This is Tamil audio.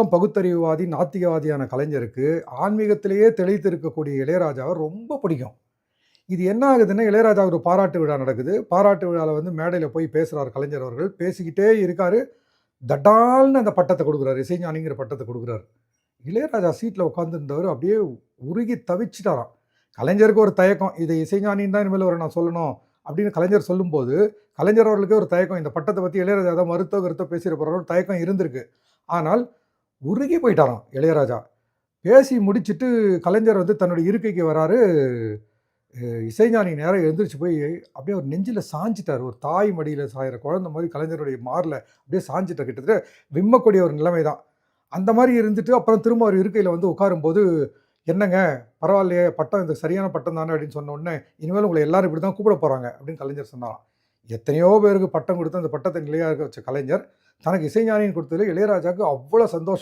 பக்கம் பகுத்தறிவுவாதி, நாத்திகவாதியான கலைஞருக்கு ஆன்மீகத்திலேயே திளைத்து இருக்கக்கூடிய இளையராஜாவ ரொம்ப பிடிக்கும். இது என்ன ஆகுதுன்னா, இளையராஜா ஒரு பாராட்டு விழா நடக்குது. பாராட்டு விழால வந்து மேடையில போய் பேசுறாரு கலைஞர் அவர்கள். பேசிக்கிட்டே இருக்காரு. தடால்னு அந்த பட்டத்த குடுக்குறாரு. இசைஞானிங்கிற பட்டத்த குடுக்குறாரு. இளையராஜா சீட்ல உட்கார்ந்திருந்தவரு அப்படியே உருகி தவிச்சுட்டாராம். கலைஞருக்கு ஒரு தயக்கம். இத இசைஞானின்னு தான் இனிமேல் நான் சொல்லணும் அப்படின்னு கலைஞர் சொல்லும்போது, கலைஞர் அவர்களுக்கே ஒரு தயக்கம். இந்த பட்டத்த பத்தி இளையராஜா ஏதாவது மறுத்தோ, கிறுத்தோ பேசிற போறாரோ ஒரு தயக்கம் இருந்திருக்கு. ஆனால் உருகி போயிட்டாராம் இளையராஜா. பேசி முடிச்சுட்டு கலைஞர் வந்து தன்னுடைய இருக்கைக்கு வராரு. இசைஞானி நேரா எழுந்திரிச்சு போய் அப்படியே அவர் நெஞ்சில சாஞ்சுட்டாரு. ஒரு தாய் மடியில சாயிற குழந்தை மாரி கலைஞருடைய மார்ல அப்படியே சாஞ்சுட்டார். கிட்டத்தட்ட விம்மக்கூடிய ஒரு நிலைமை தான். அந்த மாரி இருந்துட்டு அப்புறம் திரும்ப அவர் இருக்கையில வந்து உட்காரும்போது, "என்னங்க பரவாயில்லையே, பட்டம் இது சரியான பட்டம் தானே" அப்படின்னு சொன்ன உடனே, "இனிமேல் உங்கள எல்லாரும் இப்படி தான் கூப்பிட போறாங்க" அப்படின்னு கலைஞர் சொன்னாராம். எத்தனையோ பேருக்கு பட்டம் குடுத்து அந்த பட்டத்த நிலையா இருக்க வச்ச கலைஞர், தனக்கு இசைஞானின்னு குடுத்ததுல இளையராஜாவுக்கு அவ்வளோ சந்தோஷம்.